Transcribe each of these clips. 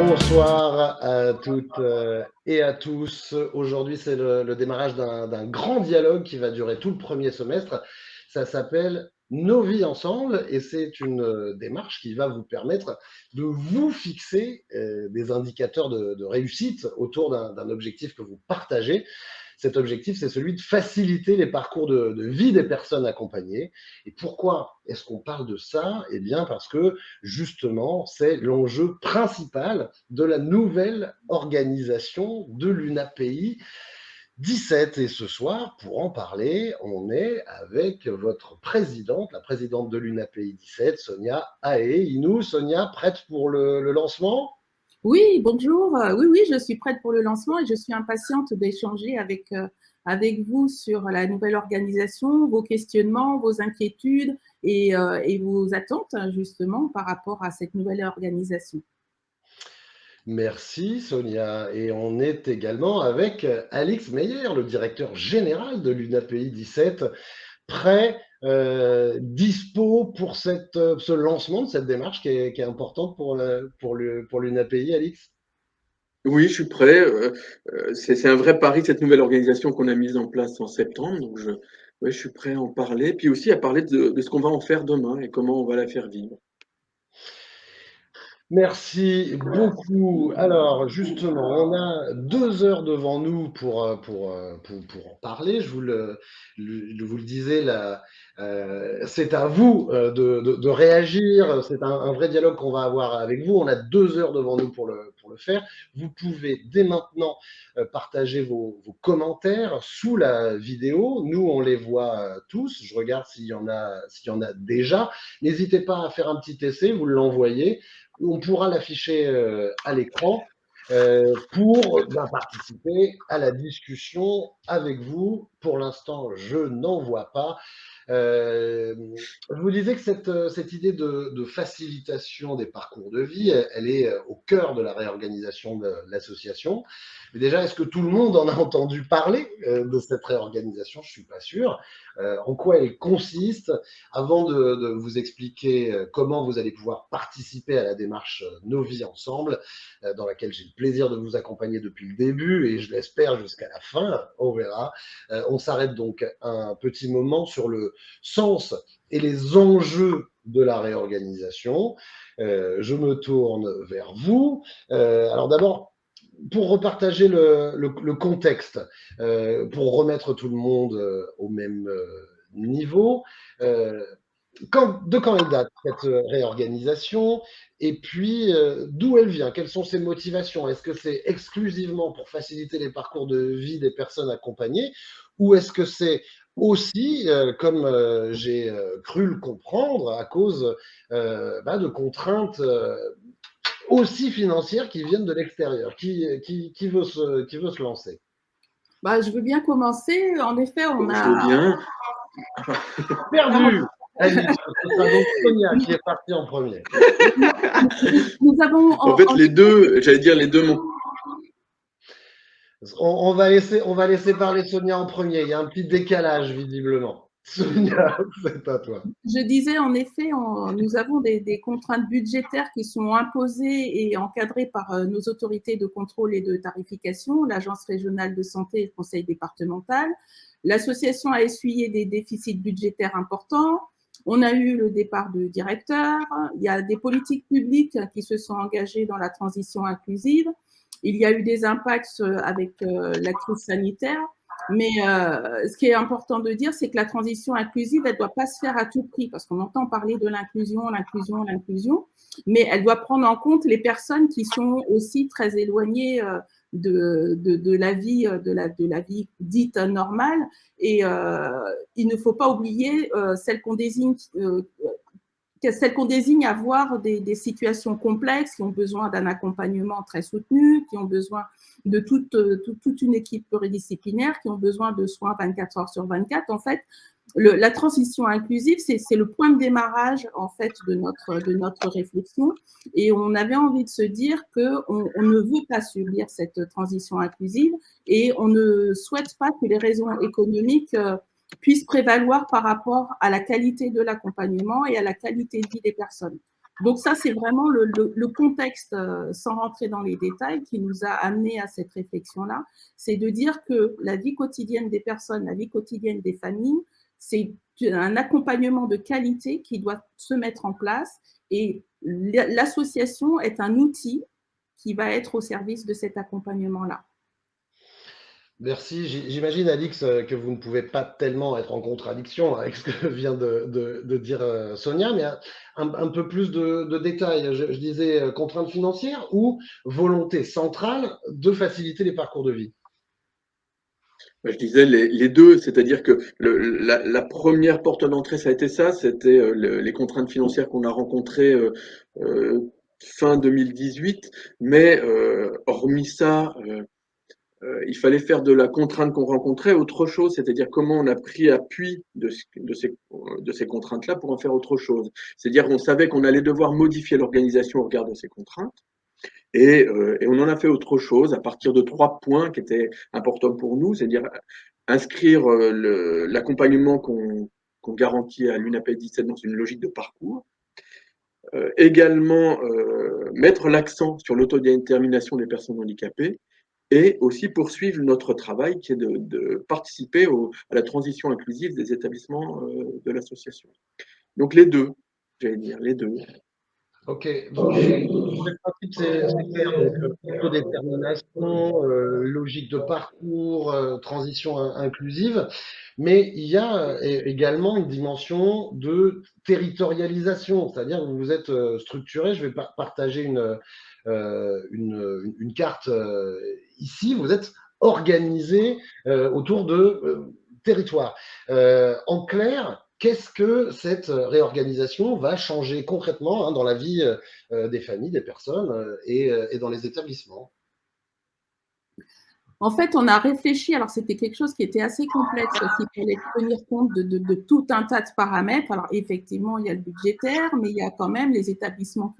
Bonsoir à toutes et à tous. Aujourd'hui, c'est le démarrage d'un grand dialogue qui va durer tout le premier semestre. Ça s'appelle Nos vies ensemble et c'est une démarche qui va vous permettre de vous fixer des indicateurs de réussite autour d'un objectif que vous partagez. Cet objectif, c'est celui de faciliter les parcours de vie des personnes accompagnées. Et pourquoi est-ce qu'on parle de ça? Eh bien, parce que justement, c'est l'enjeu principal de la nouvelle organisation de l'UNAPI 17. Et ce soir, pour en parler, on est avec votre présidente, la présidente de l'UNAPI 17, Sonia Aé-Inou. Sonia, prête pour le lancement? Oui, bonjour. Oui, je suis prête pour le lancement et je suis impatiente d'échanger avec vous sur la nouvelle organisation, vos questionnements, vos inquiétudes et vos attentes justement par rapport à cette nouvelle organisation. Merci Sonia. Et on est également avec Alix Meyer, le directeur général de l'UNAPI 17, prêt, dispo pour ce lancement de cette démarche qui est importante pour l'UNAPI, Alix. Oui, je suis prêt. C'est un vrai pari, cette nouvelle organisation qu'on a mise en place en septembre. Donc, ouais, je suis prêt à en parler. Puis aussi à parler de ce qu'on va en faire demain et comment on va la faire vivre. Merci beaucoup. Alors, justement, on a 2 heures devant nous pour en parler. Je vous le disais, là, c'est à vous de réagir. C'est un vrai dialogue qu'on va avoir avec vous. On a 2 heures devant nous pour le faire. Vous pouvez dès maintenant partager vos commentaires sous la vidéo. Nous, on les voit tous. Je regarde s'il y en a déjà. N'hésitez pas à faire un petit essai, vous l'envoyez. On pourra l'afficher à l'écran pour participer à la discussion avec vous. Pour l'instant, je n'en vois pas. Je vous disais que cette idée de facilitation des parcours de vie, elle est au cœur de la réorganisation de l'association. Mais déjà, est-ce que tout le monde en a entendu parler de cette réorganisation? Je ne suis pas sûr. En quoi elle consiste? Avant de vous expliquer comment vous allez pouvoir participer à la démarche Nos vies ensemble, dans laquelle j'ai le plaisir de vous accompagner depuis le début et je l'espère jusqu'à la fin, on verra. On s'arrête donc un petit moment sur le sens et les enjeux de la réorganisation. Je me tourne vers vous. Alors d'abord, pour repartager le contexte, pour remettre tout le monde au même niveau, de quand elle date, cette réorganisation, et puis d'où elle vient, quelles sont ses motivations? Est-ce que c'est exclusivement pour faciliter les parcours de vie des personnes accompagnées, ou est-ce que c'est aussi, comme j'ai cru le comprendre, à cause de contraintes aussi financières qui viennent de l'extérieur? Qui veut se lancer? Je veux bien commencer. En effet, on Je veux a… bien. Perdu! Alice, ce sera donc Sonia qui est partie en premier. Nous avons… En fait, les deux, j'allais dire les deux mots. On va laisser parler Sonia en premier. Il y a un petit décalage, visiblement. Sonia, c'est à toi. Je disais, en effet, nous avons des contraintes budgétaires qui sont imposées et encadrées par nos autorités de contrôle et de tarification, l'Agence régionale de santé et le Conseil départemental. L'association a essuyé des déficits budgétaires importants. On a eu le départ du directeur. Il y a des politiques publiques qui se sont engagées dans la transition inclusive. Il y a eu des impacts avec la crise sanitaire. Mais ce qui est important de dire, c'est que la transition inclusive, elle ne doit pas se faire à tout prix, parce qu'on entend parler de l'inclusion, mais elle doit prendre en compte les personnes qui sont aussi très éloignées de la vie dite normale. Et il ne faut pas oublier celles qu'on désigne avoir des situations complexes, qui ont besoin d'un accompagnement très soutenu, qui ont besoin de toute une équipe pluridisciplinaire, qui ont besoin de soins 24 heures sur 24. En fait, la transition inclusive, c'est le point de démarrage en fait de notre réflexion. Et on avait envie de se dire qu'on ne veut pas subir cette transition inclusive et on ne souhaite pas que les raisons économiques puissent prévaloir par rapport à la qualité de l'accompagnement et à la qualité de vie des personnes. Donc ça, c'est vraiment le contexte, sans rentrer dans les détails, qui nous a amené à cette réflexion-là. C'est de dire que la vie quotidienne des personnes, la vie quotidienne des familles, c'est un accompagnement de qualité qui doit se mettre en place, et l'association est un outil qui va être au service de cet accompagnement-là. Merci. J'imagine, Alix, que vous ne pouvez pas tellement être en contradiction avec ce que vient de dire Sonia, mais un peu plus de détails. Je disais contraintes financières ou volonté centrale de faciliter les parcours de vie. Je disais les deux, c'est-à-dire que la première porte d'entrée, ça a été ça, c'était les contraintes financières qu'on a rencontrées fin 2018, mais hormis ça, il fallait faire de la contrainte qu'on rencontrait autre chose, c'est-à-dire comment on a pris appui de ces contraintes-là pour en faire autre chose. C'est-à-dire on savait qu'on allait devoir modifier l'organisation au regard de ces contraintes, et on en a fait autre chose à partir de 3 points qui étaient importants pour nous, c'est-à-dire inscrire l'accompagnement qu'on garantit à l'UNAPED 17 dans une logique de parcours. Également, mettre l'accent sur l'autodétermination des personnes handicapées, et aussi poursuivre notre travail qui est de participer à la transition inclusive des établissements de l'association. Donc les deux, j'allais dire, les deux. Ok, donc le principe c'est clair, donc autodétermination, logique de parcours, transition inclusive, mais il y a également une dimension de territorialisation, c'est-à-dire que vous vous êtes structuré. Je vais partager une carte ici. Vous êtes organisé autour de territoires. En clair, qu'est-ce que cette réorganisation va changer concrètement dans la vie des familles, des personnes et dans les établissements? En fait, on a réfléchi, alors c'était quelque chose qui était assez complexe, parce qu'il fallait tenir compte de tout un tas de paramètres. Alors effectivement, il y a le budgétaire, mais il y a quand même les établissements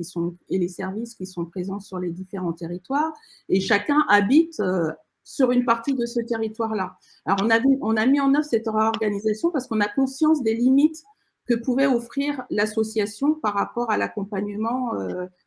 et les services qui sont présents sur les différents territoires, et chacun habite sur une partie de ce territoire-là. Alors on a mis en œuvre cette réorganisation parce qu'on a conscience des limites que pouvait offrir l'association par rapport à l'accompagnement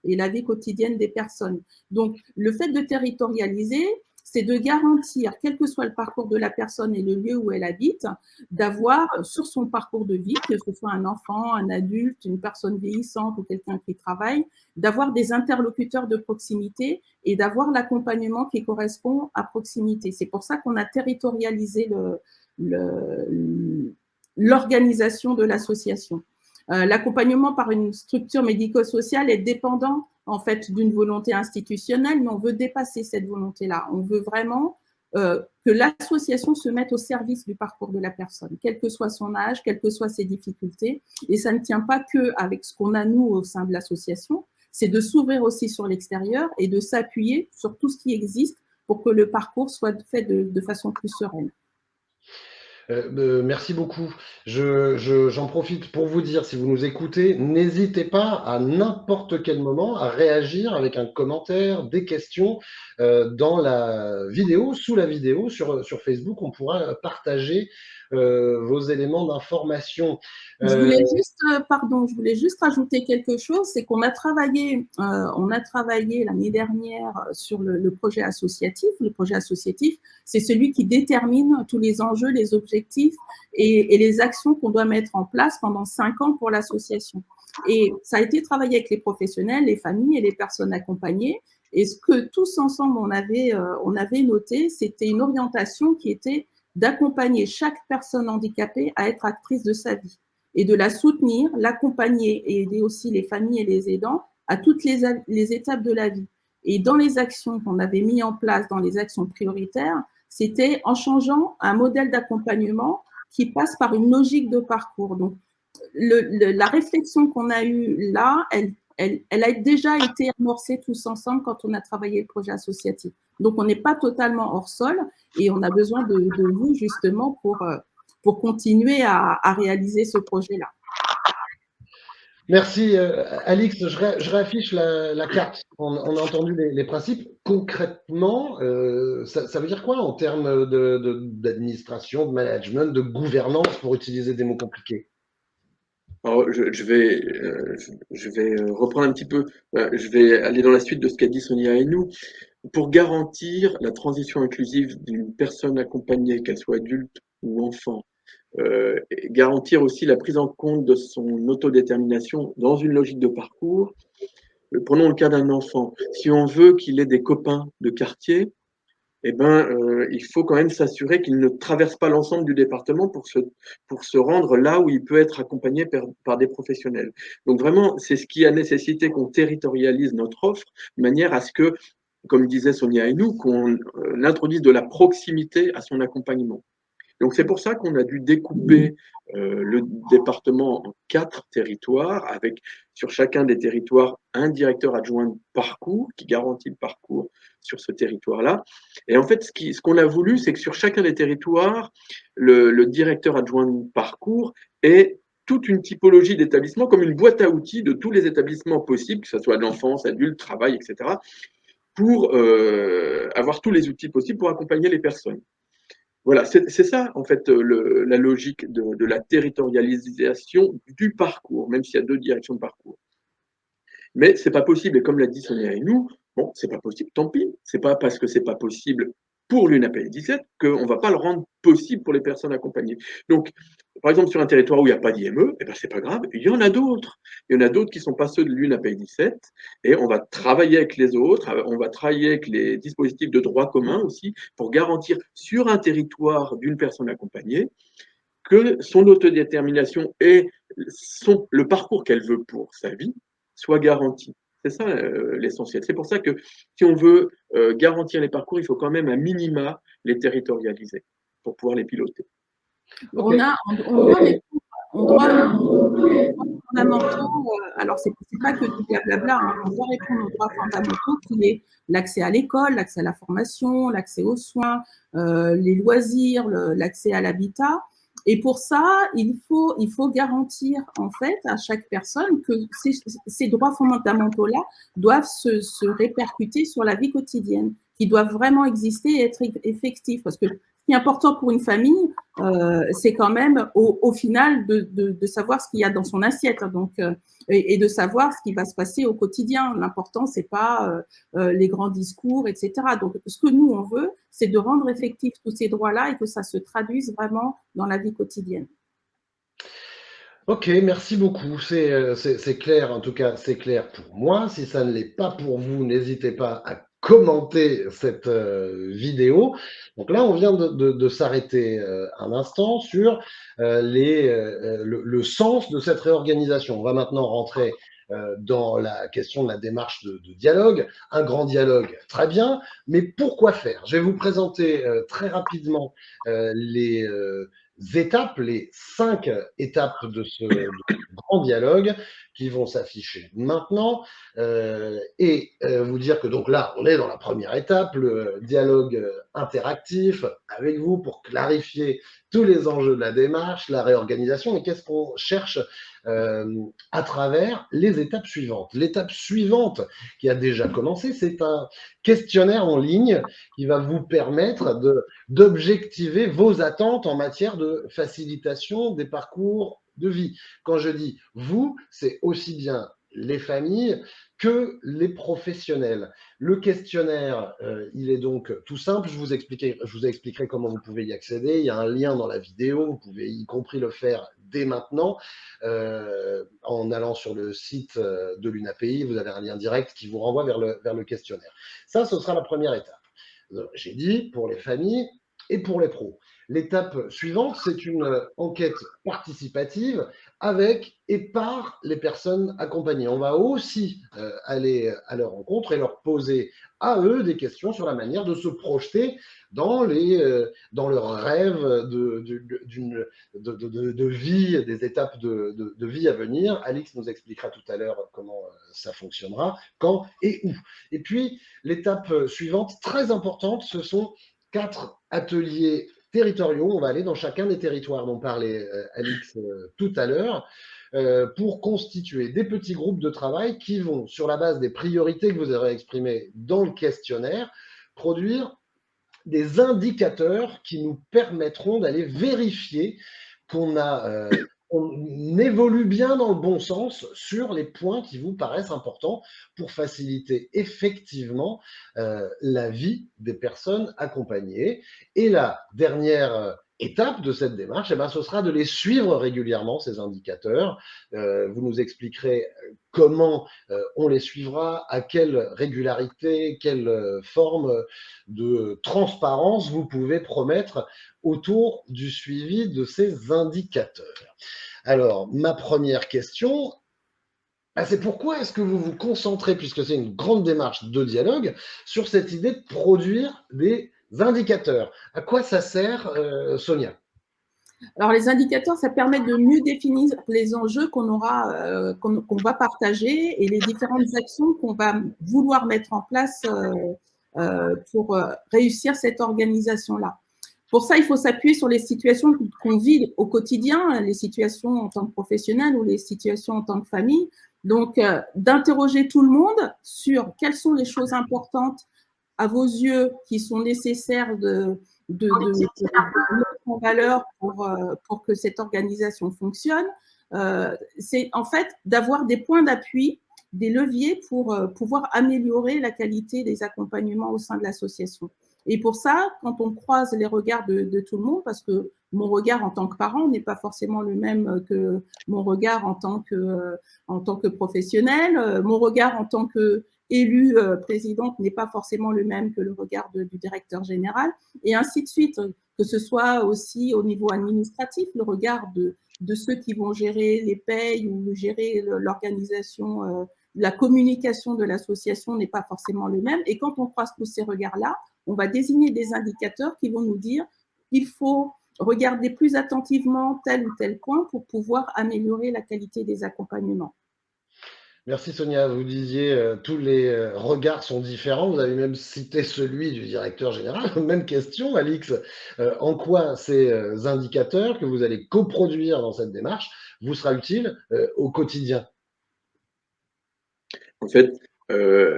et la vie quotidienne des personnes. Donc le fait de territorialiser, c'est de garantir, quel que soit le parcours de la personne et le lieu où elle habite, d'avoir sur son parcours de vie, que ce soit un enfant, un adulte, une personne vieillissante ou quelqu'un qui travaille, d'avoir des interlocuteurs de proximité et d'avoir l'accompagnement qui correspond à proximité. C'est pour ça qu'on a territorialisé l'organisation de l'association. L'accompagnement par une structure médico-sociale est dépendant en fait d'une volonté institutionnelle, mais on veut dépasser cette volonté-là. On veut vraiment que l'association se mette au service du parcours de la personne, quel que soit son âge, quelles que soient ses difficultés. Et ça ne tient pas qu'avec ce qu'on a nous au sein de l'association, c'est de s'ouvrir aussi sur l'extérieur et de s'appuyer sur tout ce qui existe pour que le parcours soit fait de façon plus sereine. Merci beaucoup. J'en profite pour vous dire, si vous nous écoutez, n'hésitez pas à n'importe quel moment à réagir avec un commentaire, des questions dans la vidéo, sous la vidéo sur Facebook. On pourra partager vos éléments d'information. Je voulais juste rajouter quelque chose, c'est qu'on a travaillé l'année dernière sur le projet associatif. Le projet associatif, c'est celui qui détermine tous les enjeux, les objectifs et les actions qu'on doit mettre en place pendant 5 ans pour l'association. Et ça a été travaillé avec les professionnels, les familles et les personnes accompagnées. Et ce que tous ensemble on avait noté, c'était une orientation qui était d'accompagner chaque personne handicapée à être actrice de sa vie et de la soutenir, l'accompagner et aider aussi les familles et les aidants à toutes les étapes de la vie. Et dans les actions qu'on avait mis en place, dans les actions prioritaires, c'était en changeant un modèle d'accompagnement qui passe par une logique de parcours. Donc, la réflexion qu'on a eue là, elle a déjà été amorcée tous ensemble quand on a travaillé le projet associatif. Donc, on n'est pas totalement hors sol et on a besoin de vous justement pour continuer à réaliser ce projet-là. Merci, Alix. Je réaffiche la carte. On a entendu les principes. Concrètement, ça veut dire quoi en termes d'administration, de management, de gouvernance, pour utiliser des mots compliqués? Alors, je vais reprendre un petit peu, je vais aller dans la suite de ce qu'a dit Sonia Hennou. Pour garantir la transition inclusive d'une personne accompagnée, qu'elle soit adulte ou enfant, et garantir aussi la prise en compte de son autodétermination dans une logique de parcours. Prenons le cas d'un enfant. Si on veut qu'il ait des copains de quartier, eh ben, il faut quand même s'assurer qu'il ne traverse pas l'ensemble du département pour se rendre là où il peut être accompagné par des professionnels. Donc vraiment, c'est ce qui a nécessité qu'on territorialise notre offre de manière à ce que, comme disait Sonia Hennou, qu'on introduise de la proximité à son accompagnement. Donc c'est pour ça qu'on a dû découper le département en 4 territoires, avec sur chacun des territoires un directeur adjoint de parcours qui garantit le parcours sur ce territoire-là. Et en fait, ce qu'on a voulu, c'est que sur chacun des territoires, le directeur adjoint de parcours ait toute une typologie d'établissements, comme une boîte à outils de tous les établissements possibles, que ce soit de l'enfance, adulte, travail, etc., pour avoir tous les outils possibles pour accompagner les personnes. Voilà, c'est ça, en fait, la logique de la territorialisation du parcours, même s'il y a 2 directions de parcours. Mais c'est pas possible, et comme l'a dit Sonia et nous, bon, c'est pas possible, tant pis. C'est pas parce que c'est pas possible pour l'UNAPI 17 qu'on va pas le rendre possible pour les personnes accompagnées. Donc, par exemple, sur un territoire où il n'y a pas d'IME, eh ben, c'est pas grave, il y en a d'autres. Il y en a d'autres qui sont pas ceux de l'UNAPI 17, et on va travailler avec les autres, on va travailler avec les dispositifs de droit commun aussi, pour garantir sur un territoire d'une personne accompagnée que son autodétermination et le parcours qu'elle veut pour sa vie soit garanti. C'est ça l'essentiel. C'est pour ça que si on veut garantir les parcours, il faut quand même à minima les territorialiser pour pouvoir les piloter. Okay. On doit répondre, on doit fondamentaux, alors c'est pas que du blablabla, hein, on doit répondre aux droits fondamentaux qui est l'accès à l'école, l'accès à la formation, l'accès aux soins, les loisirs, l'accès à l'habitat. Et pour ça, il faut garantir en fait à chaque personne que ces droits fondamentaux-là doivent se répercuter sur la vie quotidienne, qui doivent vraiment exister et être effectifs. Parce que ce qui est important pour une famille, c'est quand même au final de savoir ce qu'il y a dans son assiette, donc, et de savoir ce qui va se passer au quotidien. L'important, c'est pas les grands discours, etc. Donc, ce que nous, on veut, c'est de rendre effectifs tous ces droits-là et que ça se traduise vraiment dans la vie quotidienne. Ok, merci beaucoup. C'est clair, en tout cas, c'est clair pour moi. Si ça ne l'est pas pour vous, n'hésitez pas à commenter cette vidéo. Donc là, on vient de s'arrêter un instant sur le sens de cette réorganisation. On va maintenant rentrer dans la question de la démarche de dialogue. Un grand dialogue, très bien, mais pourquoi faire? Je vais vous présenter très rapidement les étapes, les 5 étapes de ce grand dialogue qui vont s'afficher maintenant et vous dire que donc là, on est dans la première étape, le dialogue interactif avec vous pour clarifier tous les enjeux de la démarche, la réorganisation et qu'est-ce qu'on cherche à travers les étapes suivantes. L'étape suivante qui a déjà commencé, c'est un questionnaire en ligne qui va vous permettre d'objectiver vos attentes en matière de facilitation des parcours de vie. Quand je dis vous, c'est aussi bien les familles que les professionnels. Le questionnaire, il est donc tout simple. Je vous expliquerai comment vous pouvez y accéder. Il y a un lien dans la vidéo. Vous pouvez y compris le faire dès maintenant en allant sur le site de l'UNAPI. Vous avez un lien direct qui vous renvoie vers le questionnaire. Ça, ce sera la première étape. J'ai dit pour les familles et pour les pros. L'étape suivante, c'est une enquête participative avec et par les personnes accompagnées. On va aussi aller à leur rencontre et leur poser à eux des questions sur la manière de se projeter dans leur rêve de vie, des étapes de vie à venir. Alix nous expliquera tout à l'heure comment ça fonctionnera, quand et où. Et puis, l'étape suivante, très importante, ce sont 4 ateliers territoriaux. On va aller dans chacun des territoires dont parlait Alix tout à l'heure pour constituer des petits groupes de travail qui vont, sur la base des priorités que vous aurez exprimées dans le questionnaire, produire des indicateurs qui nous permettront d'aller vérifier qu'on a on évolue bien dans le bon sens sur les points qui vous paraissent importants pour faciliter effectivement la vie des personnes accompagnées. Et la dernière étape de cette démarche, eh ben, ce sera de les suivre régulièrement, ces indicateurs. Vous nous expliquerez comment on les suivra, à quelle régularité, quelle forme de transparence vous pouvez promettre autour du suivi de ces indicateurs. Alors, ma première question, c'est pourquoi est-ce que vous vous concentrez, puisque c'est une grande démarche de dialogue, sur cette idée de produire des indicateurs? À quoi ça sert, Sonia? Alors, les indicateurs, ça permet de mieux définir les enjeux qu'on va partager et les différentes actions qu'on va vouloir mettre en place pour réussir cette organisation-là. Pour ça, il faut s'appuyer sur les situations qu'on vit au quotidien, les situations en tant que professionnel ou les situations en tant que famille. Donc, d'interroger tout le monde sur quelles sont les choses importantes à vos yeux qui sont nécessaires de mettre en valeur pour que cette organisation fonctionne. C'est en fait d'avoir des points d'appui, des leviers pour pouvoir améliorer la qualité des accompagnements au sein de l'association. Et pour ça, quand on croise les regards de tout le monde, parce que mon regard en tant que parent n'est pas forcément le même que mon regard en tant que professionnel, mon regard en tant qu'élue présidente n'est pas forcément le même que le regard du directeur général, et ainsi de suite, que ce soit aussi au niveau administratif, le regard de ceux qui vont gérer les payes ou gérer l'organisation, la communication de l'association n'est pas forcément le même. Et quand on croise tous ces regards-là, on va désigner des indicateurs qui vont nous dire qu'il faut regarder plus attentivement tel ou tel point pour pouvoir améliorer la qualité des accompagnements. Merci Sonia, vous disiez tous les regards sont différents, vous avez même cité celui du directeur général. Même question, Alix, en quoi ces indicateurs que vous allez coproduire dans cette démarche vous sera utile au quotidien? En fait,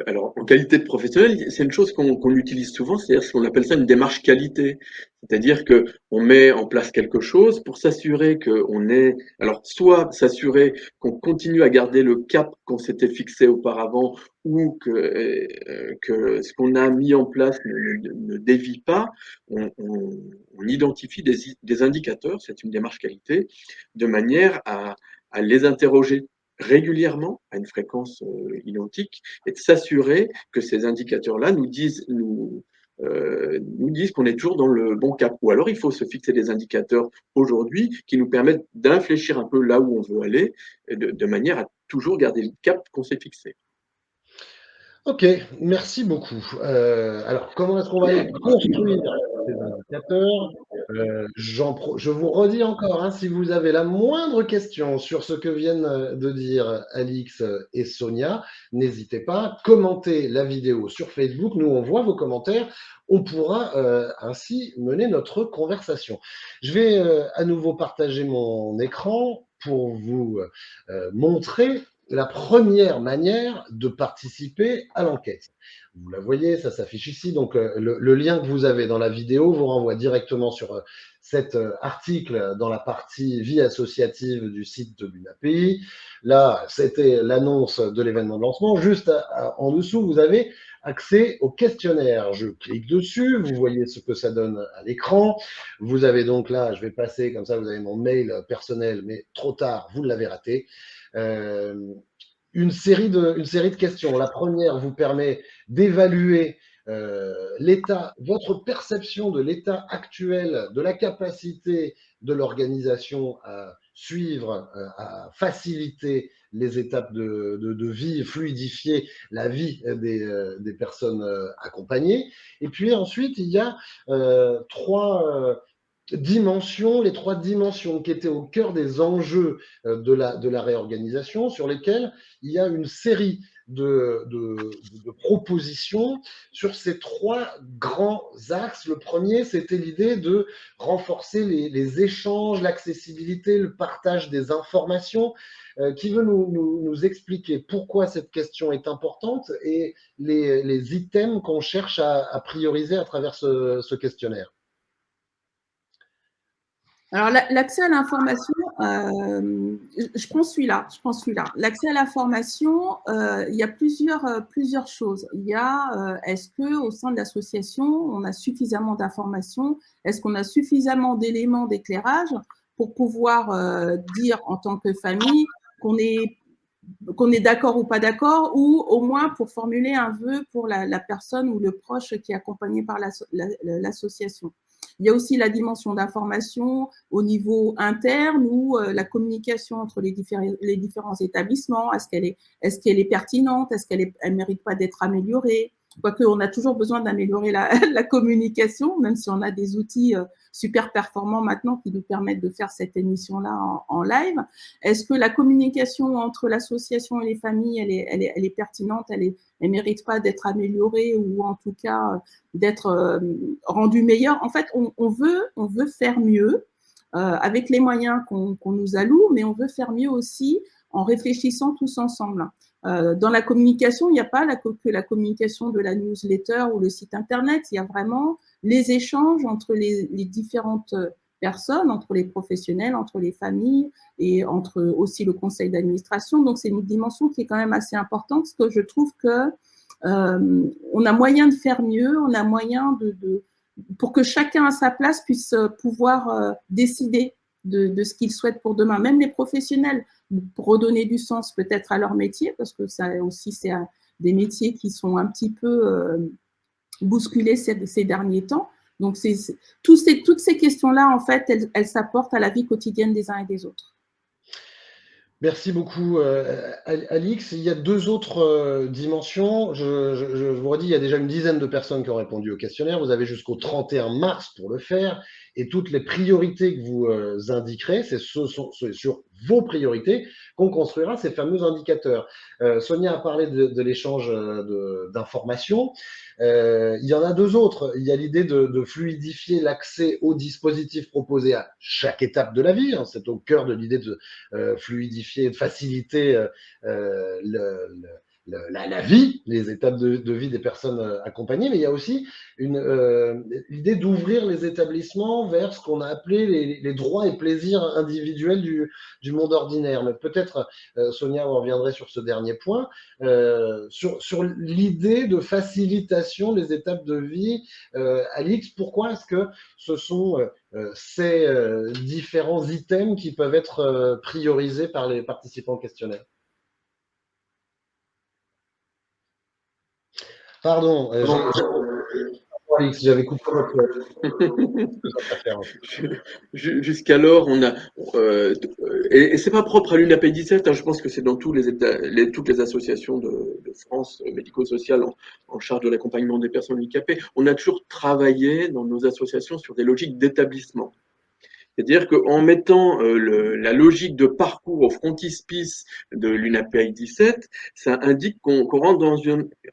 alors en qualité de professionnel, c'est une chose qu'on utilise souvent, c'est-à-dire ce qu'on appelle ça une démarche qualité. C'est-à-dire que on met en place quelque chose pour s'assurer qu'on est, alors soit s'assurer qu'on continue à garder le cap qu'on s'était fixé auparavant ou que ce qu'on a mis en place ne dévie pas. On identifie des indicateurs, c'est une démarche qualité, de manière à les interroger régulièrement à une fréquence identique et de s'assurer que ces indicateurs-là nous disent qu'on est toujours dans le bon cap. Ou alors il faut se fixer des indicateurs aujourd'hui qui nous permettent d'infléchir un peu là où on veut aller de manière à toujours garder le cap qu'on s'est fixé. Ok, merci beaucoup. Alors, comment est-ce qu'on va les construire, ces indicateurs? Je vous redis encore, hein, si vous avez la moindre question sur ce que viennent de dire Alix et Sonia, n'hésitez pas, commentez la vidéo sur Facebook, nous on voit vos commentaires, on pourra ainsi mener notre conversation. Je vais à nouveau partager mon écran pour vous montrer la première manière de participer à l'enquête. Vous la voyez, ça s'affiche ici. Donc, le lien que vous avez dans la vidéo vous renvoie directement sur cet article dans la partie vie associative du site de l'UNAPI. Là, c'était l'annonce de l'événement de lancement. Juste en dessous, vous avez accès au questionnaire. Je clique dessus, vous voyez ce que ça donne à l'écran. Vous avez donc là, je vais passer comme ça, vous avez mon mail personnel, mais trop tard, vous l'avez raté. Une série de questions. La première vous permet d'évaluer votre perception de l'état actuel, de la capacité de l'organisation à suivre, à faciliter les étapes de vie, fluidifier la vie des personnes accompagnées. Et puis ensuite, il y a les trois dimensions qui étaient au cœur des enjeux de la réorganisation, sur lesquelles il y a une série de propositions sur ces trois grands axes. Le premier, c'était l'idée de renforcer les échanges, l'accessibilité, le partage des informations. Qui veut nous expliquer pourquoi cette question est importante et les items qu'on cherche à prioriser à travers ce questionnaire? Alors, l'accès à l'information, je prends celui-là. L'accès à l'information, il y a plusieurs choses. Il y a, est-ce qu'au sein de l'association, on a suffisamment d'informations? Est-ce qu'on a suffisamment d'éléments d'éclairage pour pouvoir dire en tant que famille qu'on est d'accord ou pas d'accord, ou au moins pour formuler un vœu pour la personne ou le proche qui est accompagné par l'association. Il y a aussi la dimension d'information au niveau interne ou la communication entre les différents établissements. Est-ce qu'elle est pertinente? Est-ce qu'elle ne mérite pas d'être améliorée? Quoique, on a toujours besoin d'améliorer la communication, même si on a des outils super performants maintenant qui nous permettent de faire cette émission-là en live. Est-ce que la communication entre l'association et les familles, elle est pertinente, elle ne mérite pas d'être améliorée ou en tout cas d'être rendue meilleure? En fait, on veut faire mieux avec les moyens qu'on nous alloue, mais on veut faire mieux aussi en réfléchissant tous ensemble. Dans la communication, il n'y a pas que la communication de la newsletter ou le site internet, il y a vraiment les échanges entre les différentes personnes, entre les professionnels, entre les familles et entre aussi le conseil d'administration. Donc, c'est une dimension qui est quand même assez importante parce que je trouve que on a moyen de faire mieux, on a moyen pour que chacun à sa place puisse pouvoir décider de ce qu'il souhaite pour demain. Même les professionnels, pour redonner du sens peut-être à leur métier, parce que ça aussi, c'est des métiers qui sont un petit peu bousculés ces derniers temps. Donc, toutes ces questions-là, en fait, elles s'apportent à la vie quotidienne des uns et des autres. Merci beaucoup, Alix. Il y a deux autres dimensions. Je vous redis, il y a déjà une dizaine de personnes qui ont répondu au questionnaire. Vous avez jusqu'au 31 mars pour le faire. Et toutes les priorités que vous indiquerez, c'est sur vos priorités qu'on construira ces fameux indicateurs. Sonia a parlé de l'échange d'informations. Il y en a deux autres. Il y a l'idée de fluidifier l'accès aux dispositifs proposés à chaque étape de la vie. Hein. C'est au cœur de l'idée de fluidifier, de faciliter la vie, les étapes de vie des personnes accompagnées, mais il y a aussi l'idée d'ouvrir les établissements vers ce qu'on a appelé les droits et plaisirs individuels du monde ordinaire. Mais peut-être, Sonia, on reviendrait sur ce dernier point, sur l'idée de facilitation des étapes de vie. Alix, pourquoi est-ce que ce sont ces différents items qui peuvent être priorisés par les participants au questionnaire? Pardon, Alix, j'avais coupé votre Jusqu'alors, on a, et c'est pas propre à l'UNAPEI 17, hein, je pense que c'est dans toutes les associations de France médico-sociales en charge de l'accompagnement des personnes handicapées, on a toujours travaillé dans nos associations sur des logiques d'établissement. C'est-à-dire qu'en mettant la logique de parcours au frontispice de l'UNAPEI 17, ça indique qu'on rentre dans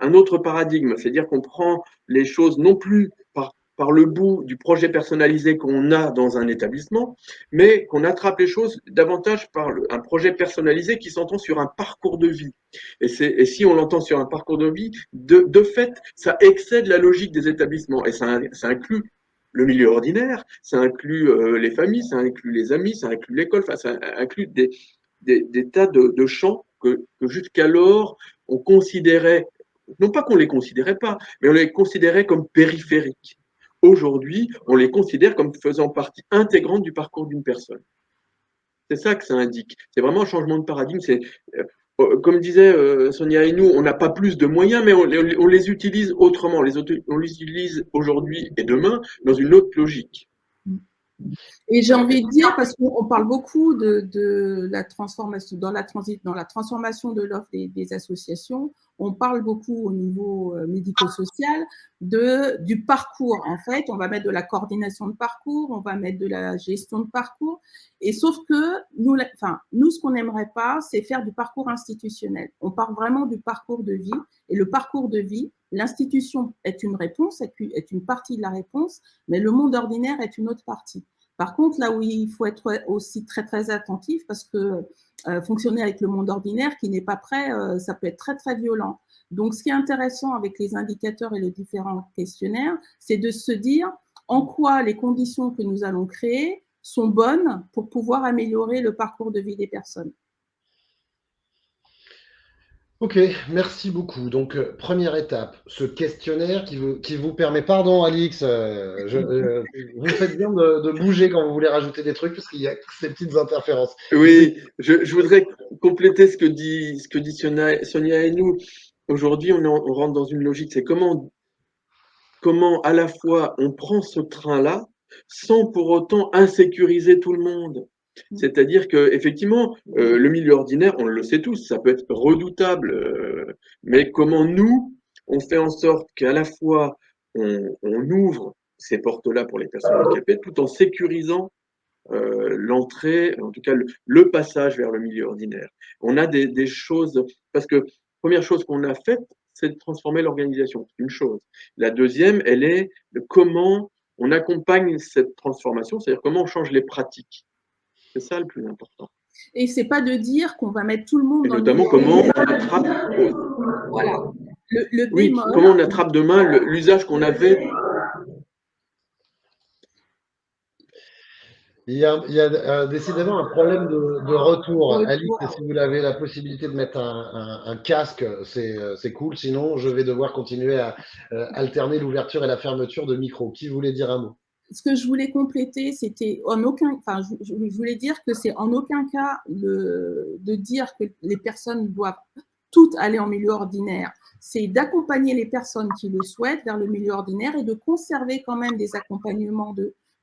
un autre paradigme. C'est-à-dire qu'on prend les choses non plus par le bout du projet personnalisé qu'on a dans un établissement, mais qu'on attrape les choses davantage par un projet personnalisé qui s'entend sur un parcours de vie. Et si on l'entend sur un parcours de vie, de fait, ça excède la logique des établissements et ça inclut le milieu ordinaire, ça inclut les familles, ça inclut les amis, ça inclut l'école, enfin, ça inclut des tas de champs que jusqu'alors on considérait, non pas qu'on les considérait pas, mais on les considérait comme périphériques. Aujourd'hui, on les considère comme faisant partie intégrante du parcours d'une personne. C'est ça que ça indique. C'est vraiment un changement de paradigme. Comme disait Sonia et nous, on n'a pas plus de moyens, mais on les utilise autrement. On les utilise aujourd'hui et demain dans une autre logique. Et j'ai envie de dire, parce qu'on parle beaucoup de la transformation, dans la transformation de l'offre des associations, on parle beaucoup au niveau médico-social du parcours. En fait, on va mettre de la coordination de parcours, on va mettre de la gestion de parcours. Et sauf que nous, ce qu'on n'aimerait pas, c'est faire du parcours institutionnel. On parle vraiment du parcours de vie. Et le parcours de vie, l'institution est une réponse, est une partie de la réponse, mais le monde ordinaire est une autre partie. Par contre, là où il faut être aussi très, très attentif, parce que fonctionner avec le monde ordinaire qui n'est pas prêt, ça peut être très, très violent. Donc, ce qui est intéressant avec les indicateurs et les différents questionnaires, c'est de se dire en quoi les conditions que nous allons créer sont bonnes pour pouvoir améliorer le parcours de vie des personnes. Ok, merci beaucoup. Donc, première étape, ce questionnaire qui vous permet, pardon Alix, vous faites bien de bouger quand vous voulez rajouter des trucs parce qu'il y a ces petites interférences. Oui, je voudrais compléter ce que dit Sonia et nous. Aujourd'hui, on rentre dans une logique, c'est comment à la fois on prend ce train-là sans pour autant insécuriser tout le monde. C'est-à-dire que effectivement, le milieu ordinaire, on le sait tous, ça peut être redoutable, mais comment nous, on fait en sorte qu'à la fois on ouvre ces portes-là pour les personnes handicapées, tout en sécurisant l'entrée, en tout cas le passage vers le milieu ordinaire. On a des choses, parce que première chose qu'on a faite, c'est de transformer l'organisation, c'est une chose. La deuxième, elle est de comment on accompagne cette transformation, c'est-à-dire comment on change les pratiques. C'est ça le plus important. Et c'est pas de dire qu'on va mettre tout le monde et dans notamment le comment on attrape. Voilà. Le Oui, bémol. comment on attrape demain l'usage qu'on avait. Il y a décidément un problème de retour. Alice, Retour. si vous avez la possibilité de mettre un casque, c'est cool. Sinon, je vais devoir continuer à alterner l'ouverture et la fermeture de micro. Qui voulait dire un mot? Ce que je voulais compléter, c'était je voulais dire que c'est en aucun cas de dire que les personnes doivent toutes aller en milieu ordinaire. C'est d'accompagner les personnes qui le souhaitent vers le milieu ordinaire et de conserver quand même des accompagnements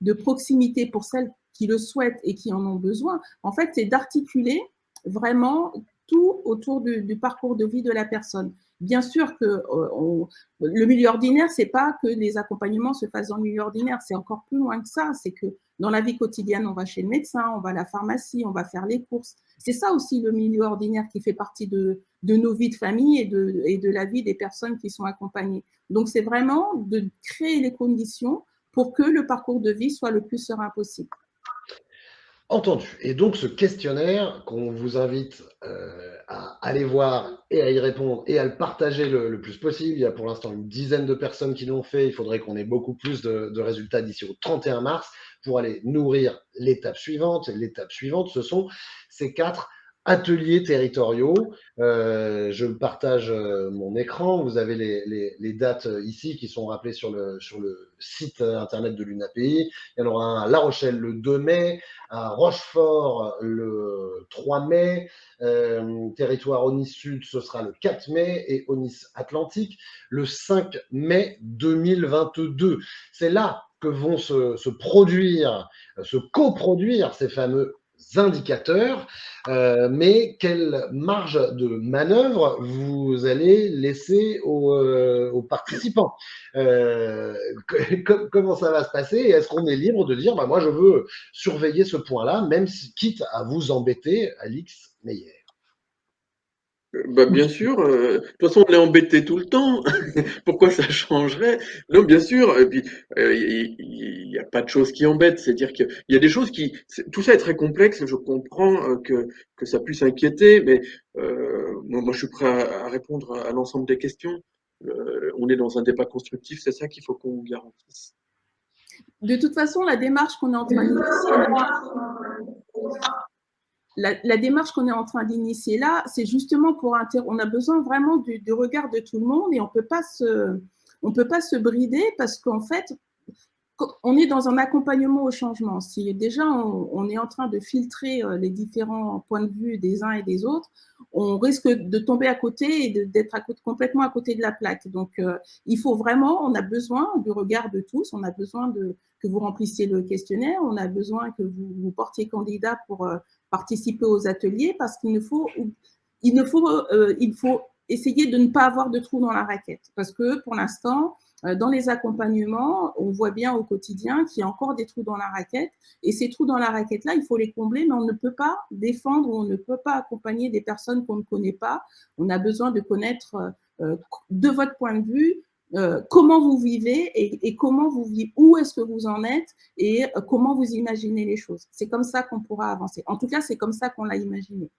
de proximité pour celles qui le souhaitent et qui en ont besoin. En fait, c'est d'articuler vraiment tout autour du parcours de vie de la personne. Bien sûr que le milieu ordinaire, c'est pas que les accompagnements se fassent dans le milieu ordinaire, c'est encore plus loin que ça. C'est que dans la vie quotidienne, on va chez le médecin, on va à la pharmacie, on va faire les courses. C'est ça aussi le milieu ordinaire qui fait partie de nos vies de famille et de la vie des personnes qui sont accompagnées. Donc, c'est vraiment de créer les conditions pour que le parcours de vie soit le plus serein possible. Entendu. Et donc ce questionnaire qu'on vous invite à aller voir et à y répondre et à le partager le plus possible. Il y a pour l'instant une dizaine de personnes qui l'ont fait. Il faudrait qu'on ait beaucoup plus de résultats d'ici au 31 mars pour aller nourrir l'étape suivante. Et l'étape suivante, ce sont ces 4 ateliers territoriaux. Je partage mon écran. Vous avez les dates ici qui sont rappelées sur le site internet de l'UNAPI. Il y en aura un à La Rochelle le 2 mai, à Rochefort le 3 mai, territoire Onis Sud, ce sera le 4 mai, et Onis Atlantique le 5 mai 2022. C'est là que vont se produire, se coproduire ces fameux indicateurs, mais quelle marge de manœuvre vous allez laisser aux participants? Comment ça va se passer? Et est-ce qu'on est libre de dire, bah, moi je veux surveiller ce point-là, même si, quitte à vous embêter, Alix Meyer? Bah, bien sûr, de toute façon, on est embêté tout le temps. Pourquoi ça changerait? Non, bien sûr. Et puis, il n'y a pas de choses qui embêtent. C'est-à-dire qu'il y a des choses tout ça est très complexe. Je comprends que ça puisse inquiéter, mais moi, je suis prêt à répondre à l'ensemble des questions. On est dans un débat constructif, c'est ça qu'il faut qu'on garantisse. De toute façon, la démarche qu'on est en train d'initier la démarche qu'on est en train d'initier là, c'est justement on a besoin vraiment du regard de tout le monde et on peut pas se brider parce qu'en fait, on est dans un accompagnement au changement. Si déjà on est en train de filtrer les différents points de vue des uns et des autres, on risque de tomber à côté et d'être complètement à côté de la plaque. Donc, il faut vraiment, on a besoin du regard de tous, on a besoin que vous remplissiez le questionnaire, on a besoin que vous portiez candidat pour participer aux ateliers parce qu'il faut essayer de ne pas avoir de trous dans la raquette. Parce que pour l'instant, dans les accompagnements, on voit bien au quotidien qu'il y a encore des trous dans la raquette. Et ces trous dans la raquette-là, il faut les combler, mais on ne peut pas défendre ou on ne peut pas accompagner des personnes qu'on ne connaît pas. On a besoin de connaître, de votre point de vue, comment vous vivez et comment vous vivez, où est-ce que vous en êtes et comment vous imaginez les choses. C'est comme ça qu'on pourra avancer. En tout cas, c'est comme ça qu'on l'a imaginé.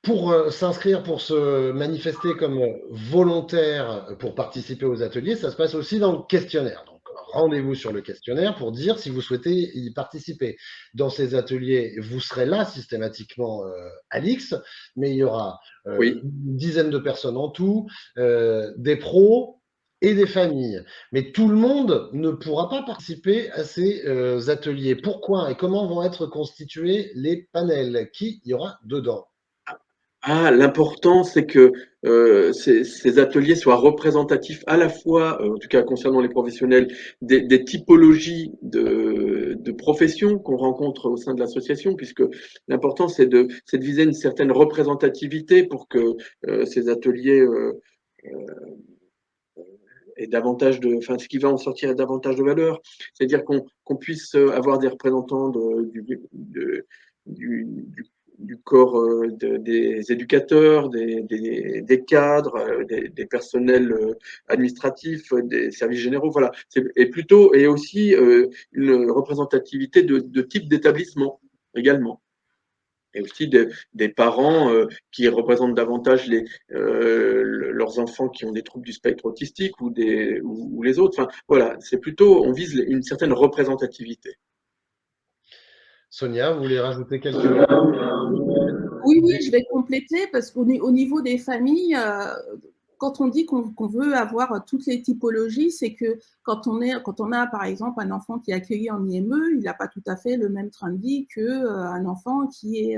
Pour s'inscrire, pour se manifester comme volontaire pour participer aux ateliers, ça se passe aussi dans le questionnaire. Donc, rendez-vous sur le questionnaire pour dire si vous souhaitez y participer. Dans ces ateliers, vous serez là systématiquement à l'X, mais il y aura Oui. une dizaine de personnes en tout, des pros et des familles. Mais tout le monde ne pourra pas participer à ces ateliers. Pourquoi et comment vont être constitués les panels? Qui y aura dedans? Ah, l'important, c'est que ces ateliers soient représentatifs à la fois, en tout cas concernant les professionnels, des typologies de professions qu'on rencontre au sein de l'association, puisque l'important, c'est de viser une certaine représentativité pour que ces ateliers aient davantage enfin, ce qui va en sortir est davantage de valeur. C'est-à-dire qu'on puisse avoir des représentants du corps des éducateurs, des cadres, des personnels administratifs, des services généraux, voilà. Et aussi une représentativité de type d'établissement également. Et aussi des parents qui représentent davantage leurs enfants qui ont des troubles du spectre autistique ou les autres. Enfin, voilà, c'est plutôt, on vise une certaine représentativité. Sonia, vous voulez rajouter quelque chose? Oui, je vais compléter parce qu'au niveau des familles, quand on dit qu'on veut avoir toutes les typologies, c'est que quand on a par exemple un enfant qui est accueilli en IME, il n'a pas tout à fait le même train de vie qu'un enfant qui est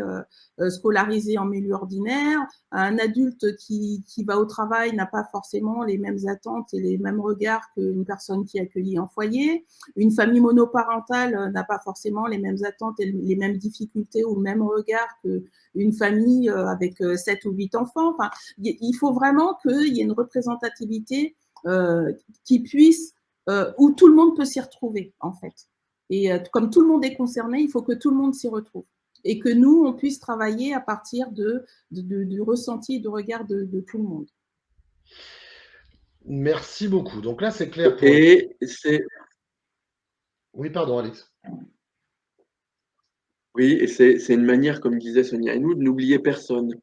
scolarisé en milieu ordinaire. Un adulte qui va au travail n'a pas forcément les mêmes attentes et les mêmes regards qu'une personne qui est accueillie en foyer. Une famille monoparentale n'a pas forcément les mêmes attentes et les mêmes difficultés ou le même regard qu'une famille avec 7 ou 8 enfants. Enfin, il faut vraiment qu'il y ait une représentativité qui puisse, où tout le monde peut s'y retrouver, en fait. Et comme tout le monde est concerné, il faut que tout le monde s'y retrouve. Et que nous, on puisse travailler à partir du ressenti et du regard de tout le monde. Merci beaucoup. Donc là, c'est clair pour... Et c'est... Oui, pardon, Alex. Oui, et c'est une manière, comme disait Sonia et nous, de n'oublier personne.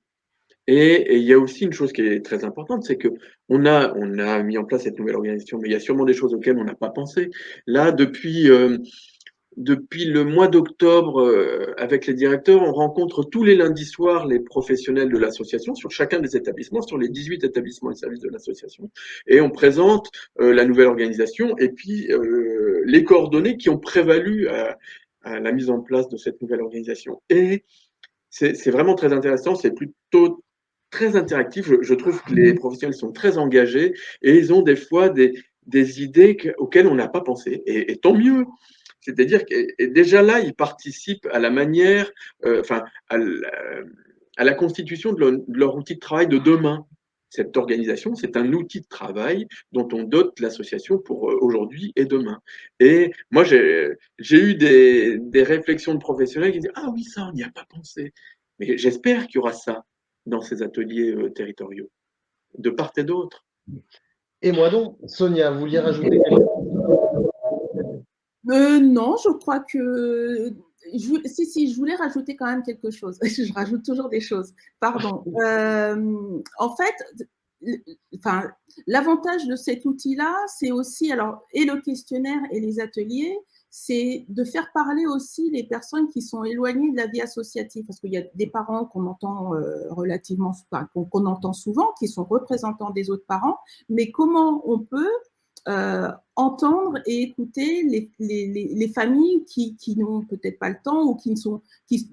Et il y a aussi une chose qui est très importante, c'est que on a mis en place cette nouvelle organisation, mais il y a sûrement des choses auxquelles on n'a pas pensé. Là, depuis le mois d'octobre, avec les directeurs, on rencontre tous les lundis soirs les professionnels de l'association sur chacun des établissements, sur les 18 établissements et services de l'association, et on présente la nouvelle organisation et puis les coordonnées qui ont prévalu à la mise en place de cette nouvelle organisation. Et c'est vraiment très intéressant, c'est plutôt très interactif. Je trouve que les professionnels sont très engagés et ils ont des fois des idées auxquelles on n'a pas pensé. Et tant mieux. C'est-à-dire que déjà là, ils participent à la manière, enfin, à la constitution de leur outil de travail de demain. Cette organisation, c'est un outil de travail dont on dote l'association pour aujourd'hui et demain. Et moi, j'ai eu des réflexions de professionnels qui disent ah oui, ça, on n'y a pas pensé. Mais j'espère qu'il y aura ça dans ces ateliers territoriaux, de part et d'autre. Et moi donc, Sonia, vous vouliez rajouter quelque chose? Non, je crois que. Si, je voulais rajouter quand même quelque chose. Je rajoute toujours des choses. Pardon. En fait, enfin, l'avantage de cet outil-là, c'est aussi, alors, et le questionnaire et les ateliers, c'est de faire parler aussi les personnes qui sont éloignées de la vie associative, parce qu'il y a des parents qu'on entend relativement, enfin, qu'on entend souvent, qui sont représentants des autres parents, mais comment on peut entendre et écouter les familles qui n'ont peut-être pas le temps ou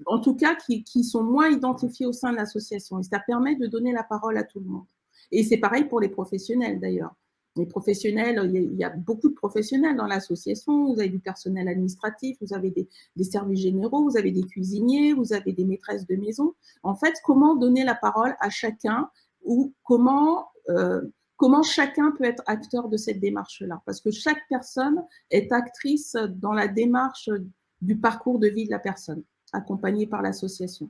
en tout cas, qui sont moins identifiées au sein de l'association. Et ça permet de donner la parole à tout le monde. Et c'est pareil pour les professionnels d'ailleurs. Les professionnels, il y a beaucoup de professionnels dans l'association. Vous avez du personnel administratif, vous avez des services généraux, vous avez des cuisiniers, vous avez des maîtresses de maison. En fait, comment donner la parole à chacun ou comment chacun peut être acteur de cette démarche-là. Parce que chaque personne est actrice dans la démarche du parcours de vie de la personne, accompagnée par l'association.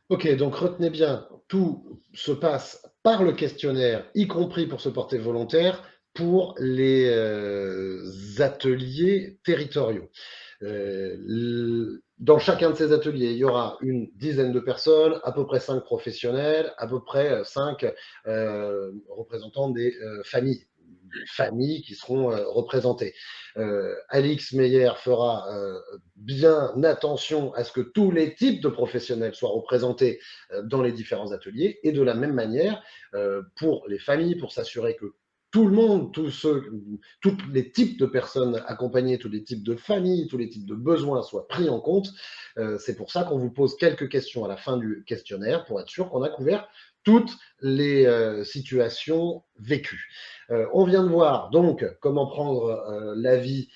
Ok, donc retenez bien, tout se passe par le questionnaire, y compris pour se porter volontaire, pour les ateliers territoriaux. Dans chacun de ces ateliers, il y aura une dizaine de personnes, à peu près 5 professionnels, à peu près 5 représentants des familles. familles qui seront représentées. Alix Meyer fera bien attention à ce que tous les types de professionnels soient représentés dans les différents ateliers, et de la même manière pour les familles, pour s'assurer que tout le monde, tous les types de personnes accompagnées, tous les types de familles, tous les types de besoins soient pris en compte. C'est pour ça qu'on vous pose quelques questions à la fin du questionnaire pour être sûr qu'on a couvert toutes les situations vécues. On vient de voir donc comment prendre l'avis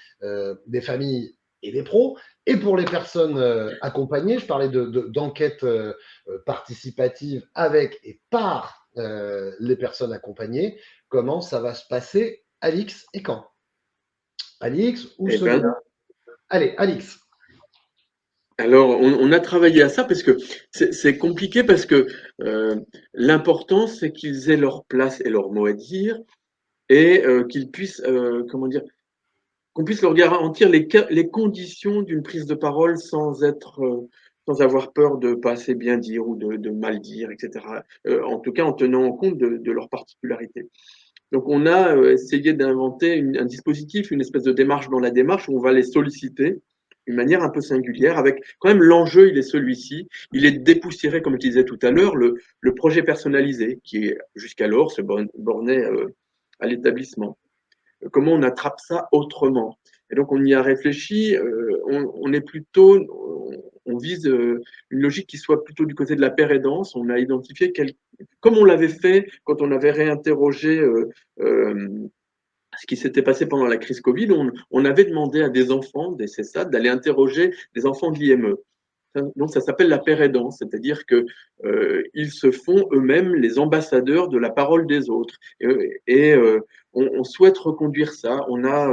des familles et des pros. Et pour les personnes accompagnées, je parlais d'enquête participative avec et par les personnes accompagnées. Comment ça va se passer, Alix, et quand? Alix ou Sonia? Allez, Alix. Alors, on a travaillé à ça parce que c'est compliqué parce que l'important, c'est qu'ils aient leur place et leur mot à dire et qu'ils puissent, comment dire, qu'on puisse leur garantir les conditions d'une prise de parole sans avoir peur de pas assez bien dire ou de mal dire, etc. En tout cas, en tenant compte de leurs particularités. Donc, on a essayé d'inventer un dispositif, une espèce de démarche dans la démarche où on va les solliciter d'une manière un peu singulière, avec quand même l'enjeu, il est celui-ci, il est de dépoussiérer, comme je disais tout à l'heure, le projet personnalisé qui jusqu'alors se bornait à l'établissement. Comment on attrape ça autrement? Et donc on y a réfléchi, on est plutôt, on vise une logique qui soit plutôt du côté de la paire aidance. On a identifié, comme on l'avait fait quand on avait réinterrogé ce qui s'était passé pendant la crise Covid, on avait demandé à des enfants des CESAD d'aller interroger des enfants de l'IME. Donc ça s'appelle la paire aidance, c'est-à-dire que ils se font eux-mêmes les ambassadeurs de la parole des autres. Et on souhaite reconduire ça. On a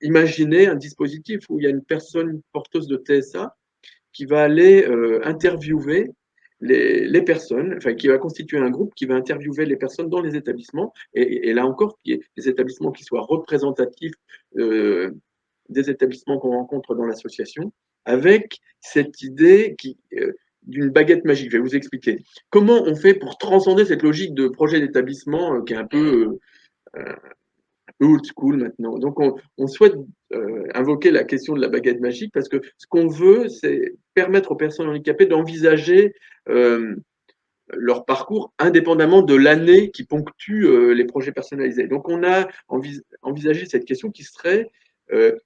imaginé un dispositif où il y a une personne porteuse de TSA qui va aller interviewer les personnes, enfin qui va constituer un groupe qui va interviewer les personnes dans les établissements, et là encore, qu'il y ait des établissements qui soient représentatifs des établissements qu'on rencontre dans l'association, avec cette idée d'une baguette magique. Je vais vous expliquer. Comment on fait pour transcender cette logique de projet d'établissement qui est un peu old school maintenant. Donc, on souhaite invoquer la question de la baguette magique parce que ce qu'on veut, c'est permettre aux personnes handicapées d'envisager leur parcours indépendamment de l'année qui ponctue les projets personnalisés. Donc, on a envisagé cette question qui serait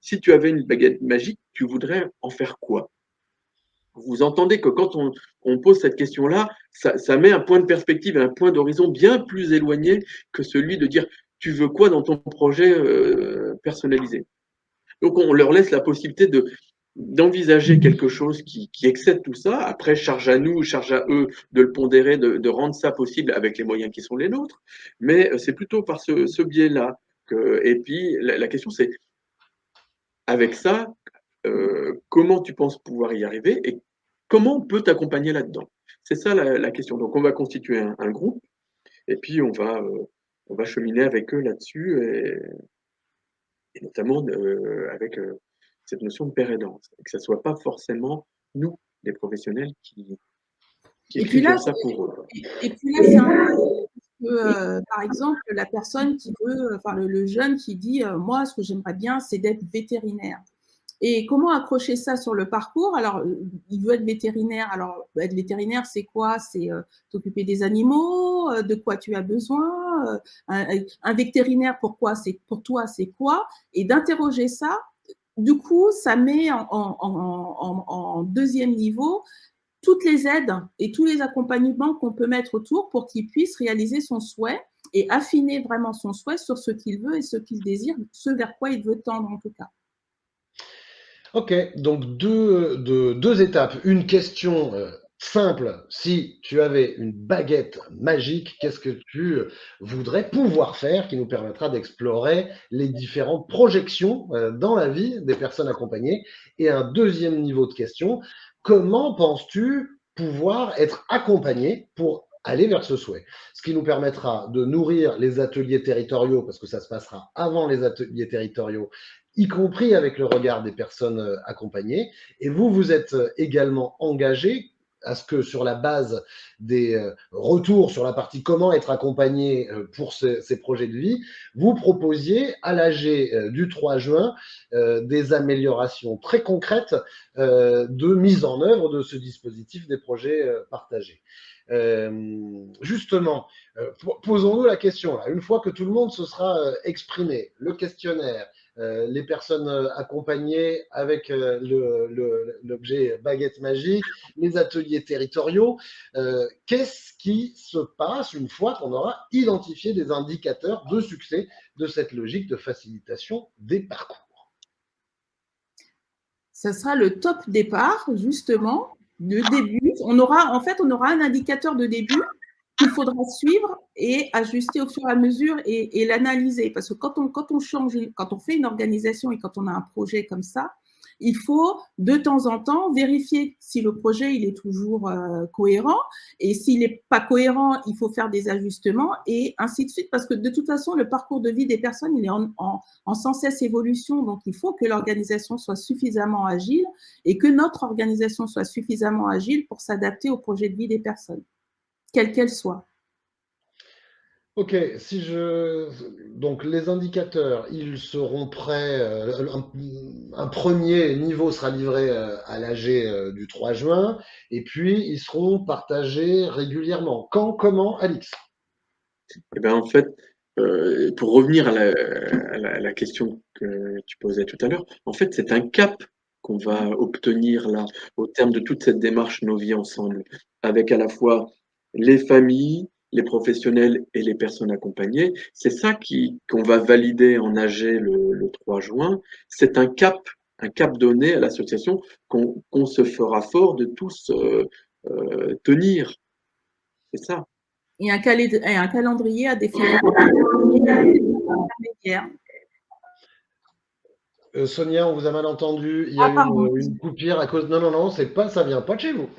si tu avais une baguette magique, tu voudrais en faire quoi? Vous entendez que quand on pose cette question-là, ça met un point de perspective et un point d'horizon bien plus éloigné que celui de dire tu veux quoi dans ton projet personnalisé. Donc on leur laisse la possibilité d'envisager quelque chose qui excède tout ça. Après, charge à nous, charge à eux de le pondérer, de rendre ça possible avec les moyens qui sont les nôtres. Mais c'est plutôt par ce biais-là. Et puis la question c'est, avec ça, comment tu penses pouvoir y arriver et comment on peut t'accompagner là-dedans? C'est ça la question. Donc, on va constituer un groupe et puis on va cheminer avec eux là-dessus et notamment avec cette notion de paire aidance. Et que ce ne soit pas forcément nous, les professionnels, qui écrivions ça pour eux. Et puis là, c'est un peu, par exemple, la personne qui veut, enfin le jeune qui dit moi, ce que j'aimerais bien, c'est d'être vétérinaire. Et comment accrocher ça sur le parcours? Alors, il veut être vétérinaire. Alors, être vétérinaire, c'est quoi? C'est t'occuper des animaux, de quoi tu as besoin, un vétérinaire, pourquoi c'est pour toi, c'est quoi? Et d'interroger ça, du coup, ça met en deuxième niveau toutes les aides et tous les accompagnements qu'on peut mettre autour pour qu'il puisse réaliser son souhait et affiner vraiment son souhait sur ce qu'il veut et ce qu'il désire, ce vers quoi il veut tendre en tout cas. Ok, donc deux étapes. Une question simple. Si tu avais une baguette magique, qu'est-ce que tu voudrais pouvoir faire qui nous permettra d'explorer les différentes projections dans la vie des personnes accompagnées? Et un deuxième niveau de question, comment penses-tu pouvoir être accompagné pour aller vers ce souhait? Ce qui nous permettra de nourrir les ateliers territoriaux, parce que ça se passera avant les ateliers territoriaux, y compris avec le regard des personnes accompagnées. Et vous, vous êtes également engagé à ce que sur la base des retours sur la partie comment être accompagné pour ces projets de vie, vous proposiez à l'AG du 3 juin des améliorations très concrètes de mise en œuvre de ce dispositif des projets partagés. Justement, posons-nous la question, là, une fois que tout le monde se sera exprimé, le questionnaire, les personnes accompagnées avec l'objet baguette magique, les ateliers territoriaux, qu'est-ce qui se passe une fois qu'on aura identifié des indicateurs de succès de cette logique de facilitation des parcours? Ce sera le top départ, justement, le début. On aura un indicateur de début qu'il faudra suivre et ajuster au fur et à mesure et l'analyser. Parce que quand on change, quand on fait une organisation et quand on a un projet comme ça, il faut de temps en temps vérifier si le projet il est toujours cohérent, et s'il n'est pas cohérent, il faut faire des ajustements et ainsi de suite, parce que de toute façon, le parcours de vie des personnes, il est en sans cesse évolution, donc il faut que l'organisation soit suffisamment agile et que notre organisation soit suffisamment agile pour s'adapter au projet de vie des personnes, quelle qu'elle soit. Ok, donc les indicateurs, ils seront prêts. Un premier niveau sera livré à l'AG du 3 juin, et puis ils seront partagés régulièrement. Quand, comment, Alix? Eh ben, en fait, pour revenir à la question que tu posais tout à l'heure, en fait, c'est un cap qu'on va obtenir là, au terme de toute cette démarche Nos vies ensemble, avec à la fois les familles, les professionnels et les personnes accompagnées. C'est ça qu'on va valider en AG le 3 juin. C'est un cap donné à l'association qu'on se fera fort de tous tenir. C'est ça. Et un calendrier à définir intermédiaire. Sonia, on vous a mal entendu. Il y a eu une coupure à cause. Non, non, non, c'est pas, ça vient pas de chez vous.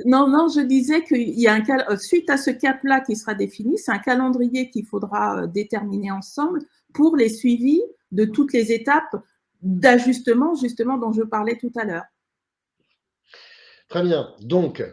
Non, je disais qu'il y a suite à ce cap-là qui sera défini, c'est un calendrier qu'il faudra déterminer ensemble pour les suivis de toutes les étapes d'ajustement, justement, dont je parlais tout à l'heure. Très bien. Donc,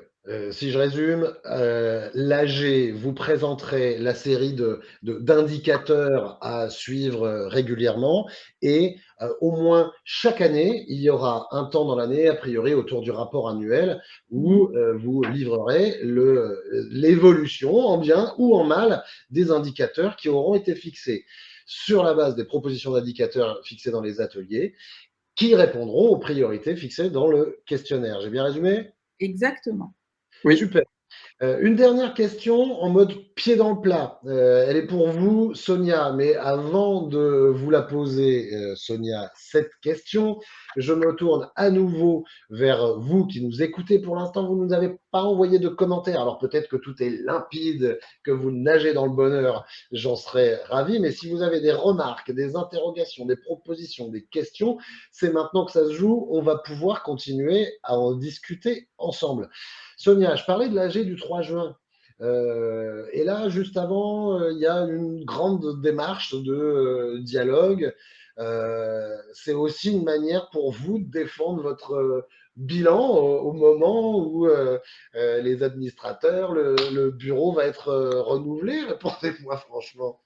si je résume, l'AG vous présenterait la série d'indicateurs à suivre régulièrement, et au moins chaque année, il y aura un temps dans l'année, a priori autour du rapport annuel, où vous livrerez l'évolution en bien ou en mal des indicateurs qui auront été fixés sur la base des propositions d'indicateurs fixées dans les ateliers, qui répondront aux priorités fixées dans le questionnaire. J'ai bien résumé? Exactement. Oui. Super. Une dernière question en mode pied dans le plat. Elle est pour vous, Sonia, mais avant de vous la poser, Sonia, cette question, je me tourne à nouveau vers vous qui nous écoutez. Pour l'instant, vous ne nous avez pas envoyé de commentaires. Alors peut-être que tout est limpide, que vous nagez dans le bonheur, j'en serais ravi. Mais si vous avez des remarques, des interrogations, des propositions, des questions, c'est maintenant que ça se joue. On va pouvoir continuer à en discuter ensemble. Sonia, je parlais de l'AG du 3 juin. Et là, juste avant, il y a une grande démarche de dialogue. C'est aussi une manière pour vous de défendre votre bilan au moment où les administrateurs, le bureau va être renouvelé. Répondez-moi franchement.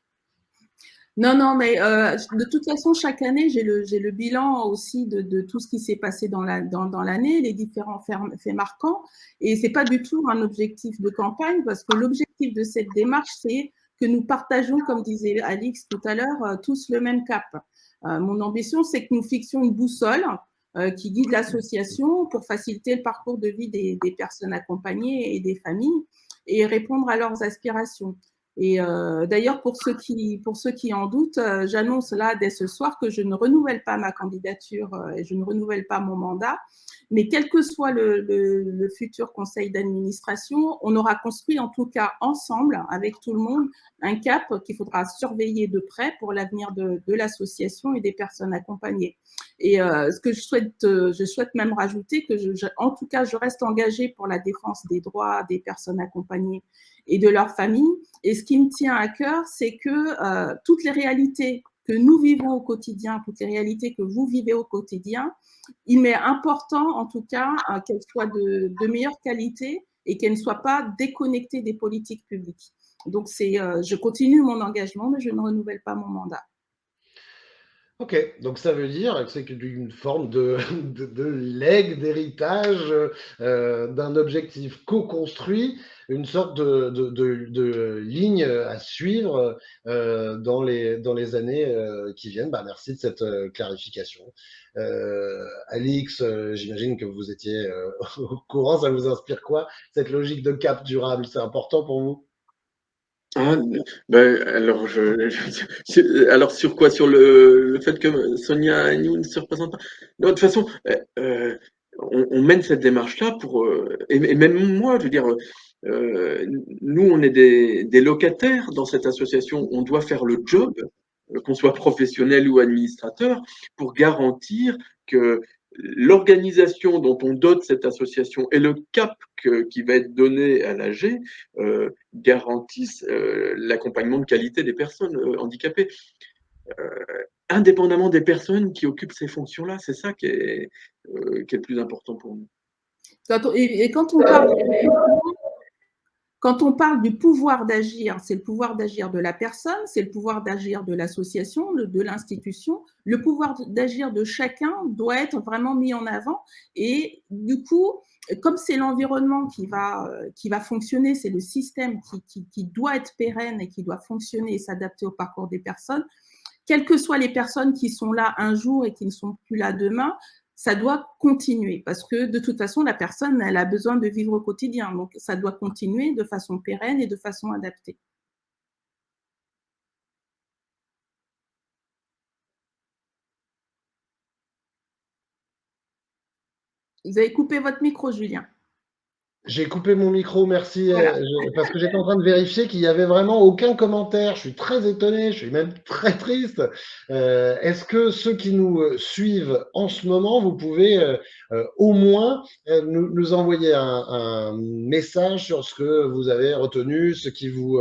Non, mais de toute façon, chaque année, j'ai le bilan aussi de tout ce qui s'est passé dans l'année, les différents faits marquants. Et ce n'est pas du tout un objectif de campagne, parce que l'objectif de cette démarche, c'est que nous partageons, comme disait Alix tout à l'heure, tous le même cap. Mon ambition, c'est que nous fixions une boussole qui guide l'association pour faciliter le parcours de vie des personnes accompagnées et des familles et répondre à leurs aspirations. Et d'ailleurs, pour ceux qui en doutent, j'annonce là dès ce soir que je ne renouvelle pas ma candidature et je ne renouvelle pas mon mandat. Mais quel que soit le futur conseil d'administration, on aura construit en tout cas ensemble, avec tout le monde, un cap qu'il faudra surveiller de près pour l'avenir de l'association et des personnes accompagnées. Et ce que je souhaite même rajouter que en tout cas, je reste engagée pour la défense des droits des personnes accompagnées et de leurs familles. Et ce qui me tient à cœur, c'est que toutes les réalités que nous vivons au quotidien, toutes les réalités que vous vivez au quotidien, il m'est important, en tout cas, qu'elles soient de meilleure qualité et qu'elles ne soient pas déconnectées des politiques publiques. Donc, je continue mon engagement, mais je ne renouvelle pas mon mandat. Ok, donc ça veut dire que c'est une forme de legs, d'héritage, d'un objectif co-construit, une sorte de ligne à suivre dans les années qui viennent. Bah, merci de cette clarification. Alix, j'imagine que vous étiez au courant, ça vous inspire quoi, cette logique de cap durable? C'est important pour vous? Ah, ben, alors sur quoi? Sur le fait que Sonia Agnew ne se représente pas? Non, de toute façon, on mène cette démarche-là et même moi, je veux dire, nous, on est des locataires dans cette association. On doit faire le job, qu'on soit professionnel ou administrateur, pour garantir que l'organisation dont on dote cette association et le cap qui va être donné à l'AG garantissent l'accompagnement de qualité des personnes handicapées, indépendamment des personnes qui occupent ces fonctions-là. C'est ça qui est le plus important pour nous. Et quand on parle du pouvoir d'agir, c'est le pouvoir d'agir de la personne, c'est le pouvoir d'agir de l'association, de l'institution. Le pouvoir d'agir de chacun doit être vraiment mis en avant. Et du coup, comme c'est l'environnement qui va fonctionner, c'est le système qui doit être pérenne et qui doit fonctionner et s'adapter au parcours des personnes, quelles que soient les personnes qui sont là un jour et qui ne sont plus là demain, ça doit continuer parce que de toute façon, la personne, elle a besoin de vivre au quotidien. Donc, ça doit continuer de façon pérenne et de façon adaptée. Vous avez coupé votre micro, Julien. J'ai coupé mon micro, merci, voilà. Parce que j'étais en train de vérifier qu'il n'y avait vraiment aucun commentaire. Je suis très étonné, je suis même très triste. Est-ce que ceux qui nous suivent en ce moment, vous pouvez au moins nous envoyer un message sur ce que vous avez retenu, ce qui vous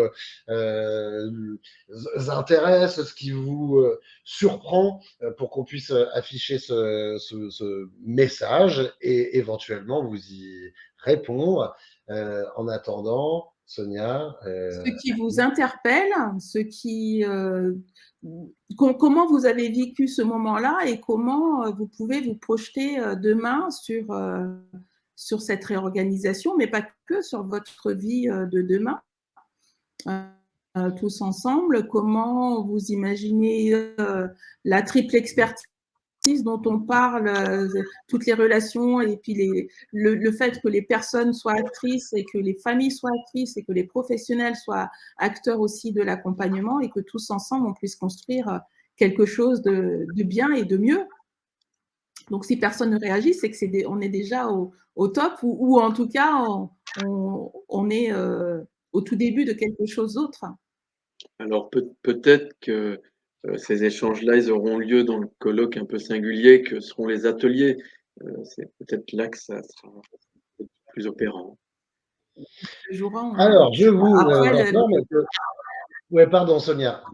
intéresse, ce qui vous surprend, pour qu'on puisse afficher ce message et éventuellement vous y répondre. En attendant, Sonia. Ce qui vous interpelle, comment vous avez vécu ce moment-là et comment vous pouvez vous projeter demain sur cette réorganisation, mais pas que sur votre vie de demain, tous ensemble. Comment vous imaginez la triple expertise dont on parle, toutes les relations et puis le fait que les personnes soient actrices et que les familles soient actrices et que les professionnels soient acteurs aussi de l'accompagnement et que tous ensemble, on puisse construire quelque chose de bien et de mieux. Donc, si personne ne réagit, c'est qu'on est déjà au top ou en tout cas, on est au tout début de quelque chose d'autre. Alors peut-être que ces échanges-là, ils auront lieu dans le colloque un peu singulier que seront les ateliers. C'est peut-être là que ça sera plus opérant. Alors, je vous informe que... Oui, pardon, Sonia.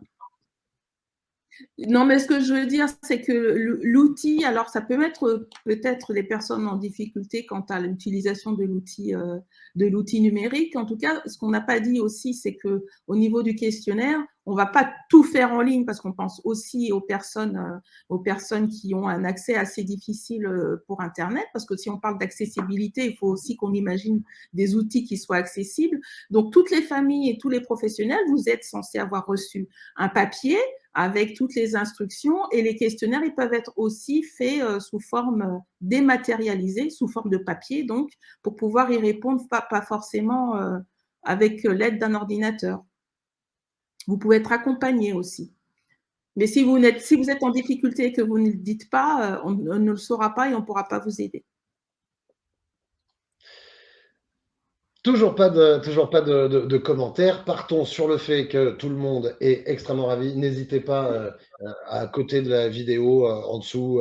Non, mais ce que je veux dire, c'est que l'outil, alors ça peut mettre peut-être les personnes en difficulté quant à l'utilisation de l'outil numérique. En tout cas, ce qu'on n'a pas dit aussi, c'est qu'au niveau du questionnaire, on ne va pas tout faire en ligne parce qu'on pense aussi aux personnes qui ont un accès assez difficile pour Internet. Parce que si on parle d'accessibilité, il faut aussi qu'on imagine des outils qui soient accessibles. Donc, toutes les familles et tous les professionnels, vous êtes censés avoir reçu un papier avec toutes les instructions et les questionnaires, ils peuvent être aussi faits sous forme dématérialisée, sous forme de papier, donc, pour pouvoir y répondre, pas forcément avec l'aide d'un ordinateur. Vous pouvez être accompagné aussi. Mais si vous êtes en difficulté et que vous ne le dites pas, on ne le saura pas et on ne pourra pas vous aider. Toujours pas de commentaires. Partons sur le fait que tout le monde est extrêmement ravi. N'hésitez pas à côté de la vidéo, en dessous.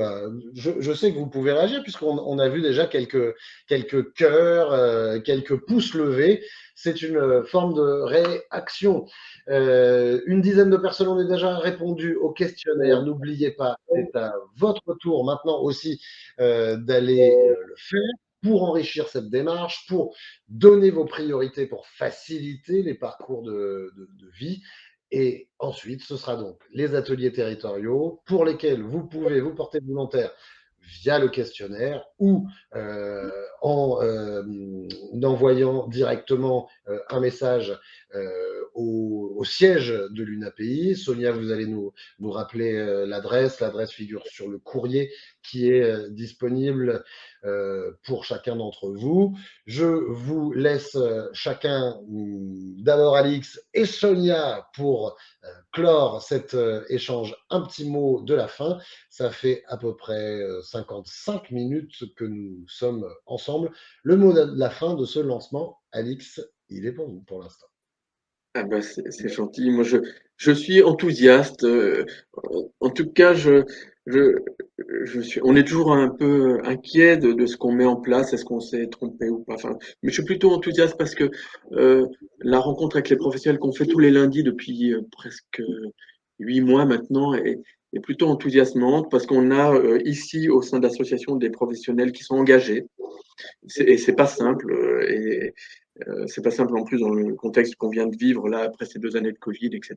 Je sais que vous pouvez réagir puisqu'on a vu déjà quelques cœurs, quelques pouces levés. C'est une forme de réaction. Une dizaine de personnes ont déjà répondu au questionnaire. N'oubliez pas, c'est à votre tour maintenant aussi d'aller le faire pour enrichir cette démarche, pour donner vos priorités pour faciliter les parcours de vie. Et ensuite, ce sera donc les ateliers territoriaux pour lesquels vous pouvez vous porter volontaire via le questionnaire ou en envoyant directement un message au siège de l'UNAPI. Sonia, vous allez nous rappeler l'adresse. L'adresse figure sur le courrier qui est disponible pour chacun d'entre vous. Je vous laisse chacun, d'abord Alix et Sonia, pour clore cet échange, un petit mot de la fin. Ça fait à peu près 55 minutes que nous sommes ensemble. Le mot de la fin de ce lancement, Alix, il est pour vous pour l'instant. Ah bah c'est gentil. Moi, je suis enthousiaste. En tout cas, je, on est toujours un peu inquiet de ce qu'on met en place. Est-ce qu'on s'est trompé ou pas? Enfin, mais je suis plutôt enthousiaste parce que la rencontre avec les professionnels qu'on fait tous les lundis depuis presque 8 mois maintenant est plutôt enthousiasmante parce qu'on a ici au sein de l'association des professionnels qui sont engagés. Et c'est pas simple. C'est pas simple en plus dans le contexte qu'on vient de vivre là après ces 2 années de Covid, etc.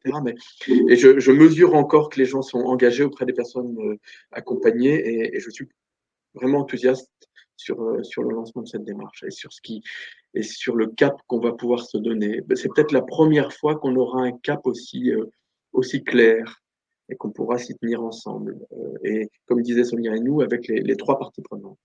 Et je mesure encore que les gens sont engagés auprès des personnes accompagnées et je suis vraiment enthousiaste sur le lancement de cette démarche et sur le cap qu'on va pouvoir se donner. C'est peut-être la première fois qu'on aura un cap aussi clair et qu'on pourra s'y tenir ensemble. Et comme disait Sonia et nous, avec les 3 parties prenantes.